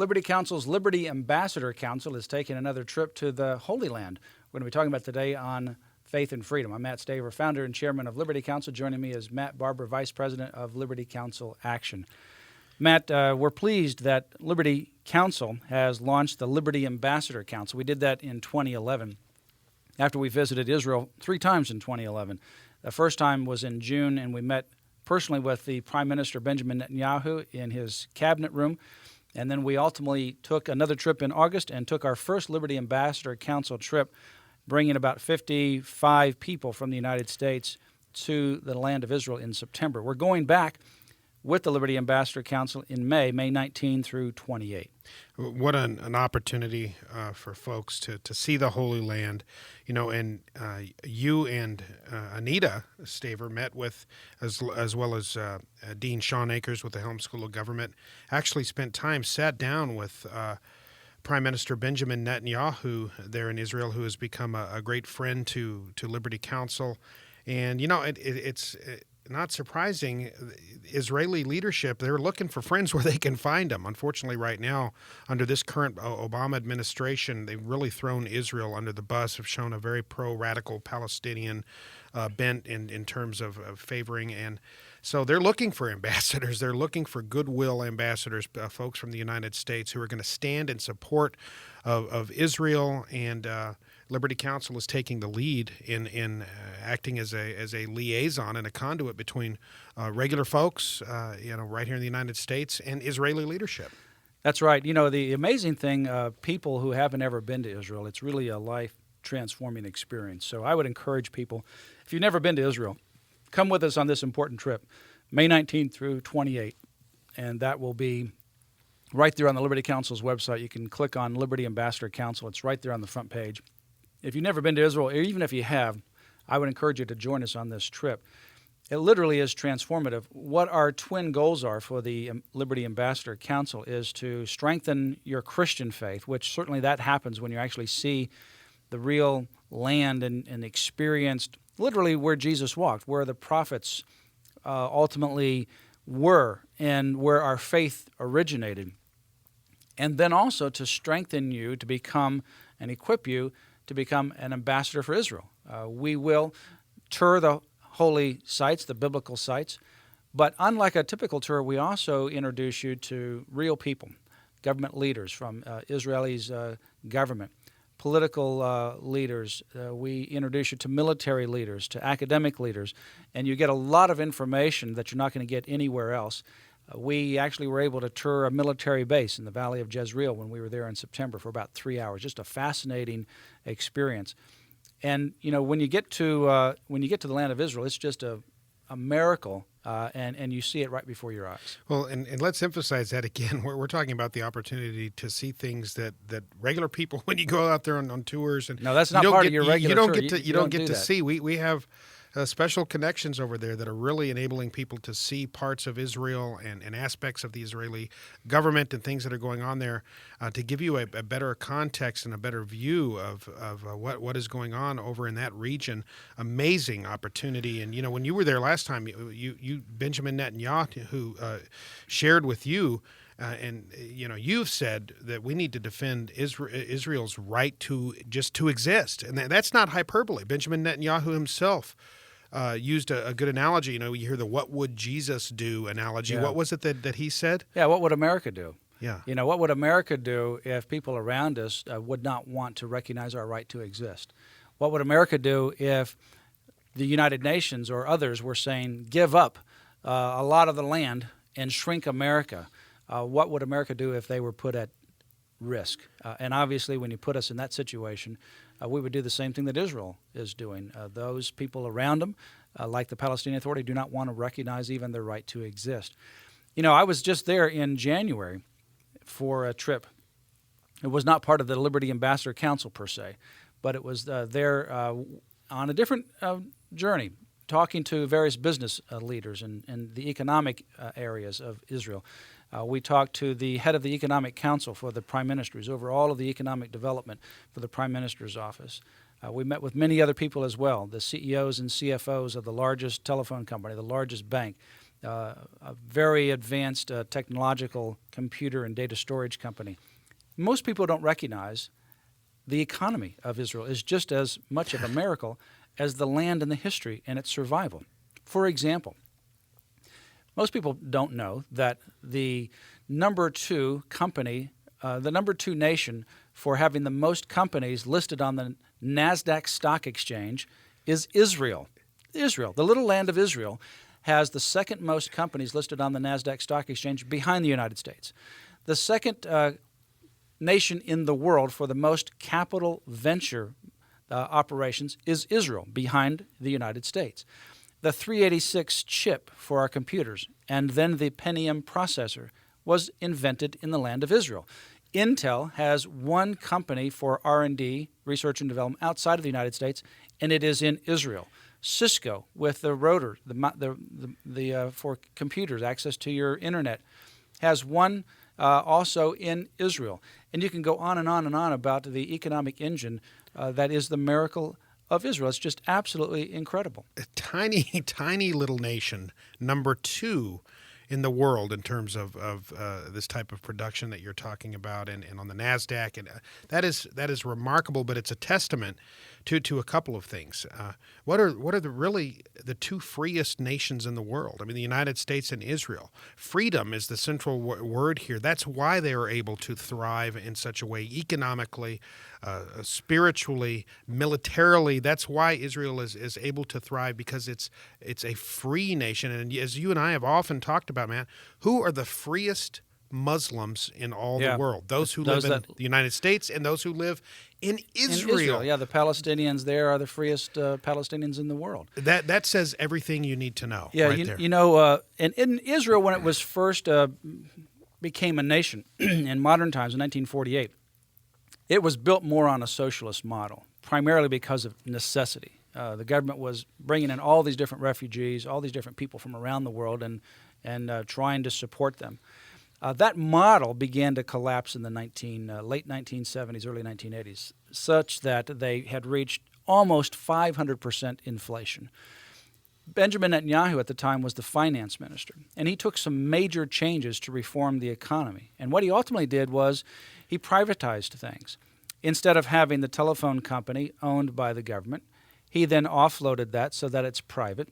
Liberty Counsel's Liberty Ambassador Counsel is taking another trip to the Holy Land. We're going to be talking about today on faith and freedom. I'm Matt Staver, founder and chairman of Liberty Counsel. Joining me is Matt Barber, vice president of Liberty Counsel Action. Matt, we're pleased that Liberty Counsel has launched the Liberty Ambassador Counsel. We did that in 2011 after we visited Israel 3 times in 2011. The first time was in June, and we met personally with the Prime Minister Benjamin Netanyahu in his cabinet room. And then we ultimately took another trip in August and took our first Liberty Ambassador Council trip, bringing about 55 people from the United States to the land of Israel in September. We're going back with the Liberty Ambassador Council in May 19 through 28. What an opportunity for folks to see the Holy Land, and you and Anita Staver met with, as well as Dean Sean Akers with the Helm School of Government, actually sat down with Prime Minister Benjamin Netanyahu there in Israel, who has become a great friend to Liberty Counsel. And, it's not surprising, Israeli leadership, they're looking for friends where they can find them. Unfortunately, right now, under this current Obama administration, they've really thrown Israel under the bus, have shown a very pro-radical Palestinian bent in terms of favoring. And so they're looking for ambassadors. They're looking for goodwill ambassadors, folks from the United States who are going to stand in support of Israel. And Liberty Counsel is taking the lead in acting as a liaison and a conduit between regular folks, right here in the United States, and Israeli leadership. That's right. The amazing thing, people who haven't ever been to Israel, it's really a life-transforming experience. So I would encourage people, if you've never been to Israel, come with us on this important trip, May 19th through 28, and that will be right there on the Liberty Counsel's website. You can click on Liberty Ambassador Council. It's right there on the front page. If you've never been to Israel, or even if you have, I would encourage you to join us on this trip. It literally is transformative. What our twin goals are for the Liberty Ambassador Council is to strengthen your Christian faith, which certainly that happens when you actually see the real land and experienced literally where Jesus walked, where the prophets ultimately were, and where our faith originated. And then also to strengthen you to become and equip you to become an ambassador for Israel. We will tour the holy sites, the biblical sites, but unlike a typical tour, we also introduce you to real people, government leaders from Israel's government, political leaders. We introduce you to military leaders, to academic leaders, and you get a lot of information that you're not going to get anywhere else. We actually were able to tour a military base in the Valley of Jezreel when we were there in September for about 3 hours. Just a fascinating experience. And when you get to the land of Israel, it's just a miracle, and you see it right before your eyes. Well, and let's emphasize that again. We're talking about the opportunity to see things that regular people, when you go out there on tours, and no, that's not part of your regular tour. You don't get to see. We have special connections over there that are really enabling people to see parts of Israel and aspects of the Israeli government and things that are going on there, to give you a better context and a better view of what is going on over in that region. Amazing opportunity. And when you were there last time, you Benjamin Netanyahu, who shared with you. You've said that we need to defend Israel's right to exist, and that's not hyperbole. Benjamin Netanyahu himself used a good analogy. You hear the "What would Jesus do" analogy. Yeah. What was it that he said? Yeah, what would America do? Yeah. What would America do if people around us would not want to recognize our right to exist? What would America do if the United Nations or others were saying, give up a lot of the land and shrink America? What would America do if they were put at risk? And obviously, when you put us in that situation, we would do the same thing that Israel is doing. Those people around them, like the Palestinian Authority, do not want to recognize even their right to exist. I was just there in January for a trip. It was not part of the Liberty Ambassador Council per se, but it was there on a different journey, talking to various business leaders in the economic areas of Israel. We talked to the head of the Economic Council for the Prime Minister, who's over all of the economic development for the Prime Minister's office. We met with many other people as well, the CEOs and CFOs of the largest telephone company, the largest bank, a very advanced technological computer and data storage company. Most people don't recognize the economy of Israel is just as much of a miracle as the land and the history and its survival. For example, most people don't know that the number two company, the number two nation for having the most companies listed on the Nasdaq stock exchange is Israel. Israel, the little land of Israel, has the second most companies listed on the Nasdaq stock exchange behind the United States. The second nation in the world for the most capital venture operations is Israel, behind the United States. The 386 chip for our computers and then the Pentium processor was invented in the land of Israel. Intel has one company for R&D, research and development, outside of the United States, and it is in Israel. Cisco, with the rotor, for computers, access to your internet, has one also in Israel. And you can go on and on and on about the economic engine that is the miracle of Israel. It's just absolutely incredible. A tiny, tiny little nation, number two in the world in terms of this type of production that you're talking about, and on the Nasdaq, and that is remarkable. But it's a testament to a couple of things. What are the two freest nations in the world? I mean, the United States and Israel. Freedom is the central word here. That's why they are able to thrive in such a way, economically, spiritually, militarily. That's why Israel is able to thrive, because it's a free nation. And as you and I have often talked about, man, who are the freest Muslims in all the world? Those who live in the United States and those who live in Israel. Yeah, the Palestinians there are the freest Palestinians in the world. That says everything you need to know. Yeah, right there. you know, in Israel, when it was first became a nation in modern times in 1948, it was built more on a socialist model, primarily because of necessity. The government was bringing in all these different refugees, all these different people from around the world, and trying to support them. That model began to collapse in the late 1970s, early 1980s, such that they had reached almost 500% inflation. Benjamin Netanyahu at the time was the finance minister, and he took some major changes to reform the economy. And what he ultimately did was he privatized things. Instead of having the telephone company owned by the government, he then offloaded that so that it's private.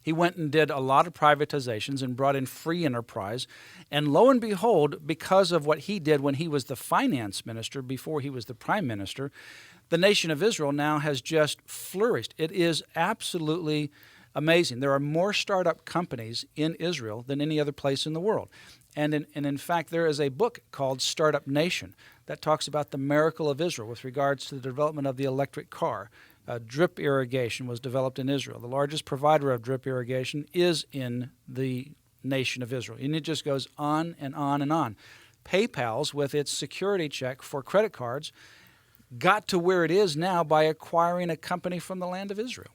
He went and did a lot of privatizations and brought in free enterprise. And lo and behold, because of what he did when he was the finance minister, before he was the prime minister, the nation of Israel now has just flourished. It is absolutely amazing. There are more startup companies in Israel than any other place in the world. And in fact, there is a book called Startup Nation that talks about the miracle of Israel with regards to the development of the electric car. Drip irrigation was developed in Israel. The largest provider of drip irrigation is in the nation of Israel. And it just goes on and on and on. PayPal's, with its security check for credit cards, got to where it is now by acquiring a company from the land of Israel.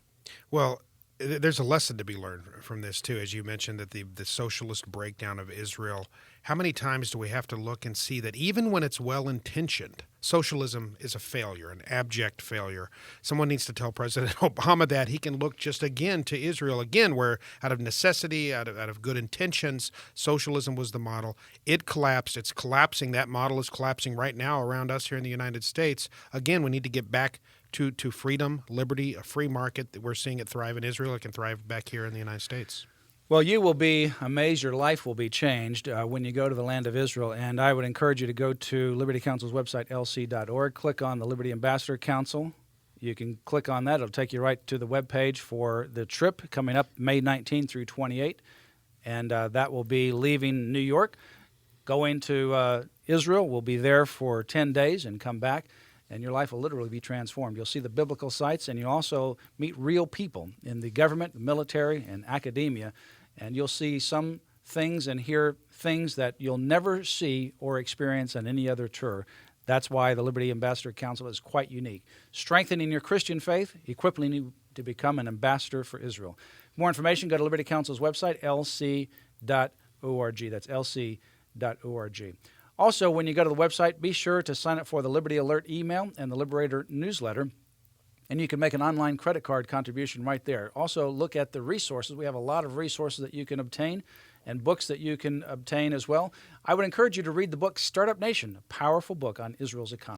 Well, there's a lesson to be learned from this, too. As you mentioned, that the socialist breakdown of Israel, how many times do we have to look and see that even when it's well-intentioned, socialism is a failure, an abject failure? Someone needs to tell President Obama that. He can look just again to Israel again, where out of necessity, out of good intentions, socialism was the model. It collapsed. It's collapsing. That model is collapsing right now around us here in the United States. Again, we need to get back to freedom, liberty, a free market. We're seeing it thrive in Israel. It can thrive back here in the United States. Well, you will be amazed. Your life will be changed when you go to the land of Israel. And I would encourage you to go to Liberty Counsel's website, lc.org. Click on the Liberty Ambassador Council. You can click on that. It'll take you right to the webpage for the trip coming up May 19 through 28. And that will be leaving New York, going to Israel. We'll be there for 10 days and come back. And your life will literally be transformed. You'll see the biblical sites, and you'll also meet real people in the government, the military, and academia. And you'll see some things and hear things that you'll never see or experience on any other tour. That's why the Liberty Ambassador Council is quite unique. Strengthening your Christian faith, equipping you to become an ambassador for Israel. For more information, go to Liberty Counsel's website, lc.org. That's lc.org. Also, when you go to the website, be sure to sign up for the Liberty Alert email and the Liberator newsletter. and you can make an online credit card contribution right there. Also, look at the resources. We have a lot of resources that you can obtain and books that you can obtain as well. I would encourage you to read the book Startup Nation, a powerful book on Israel's economy.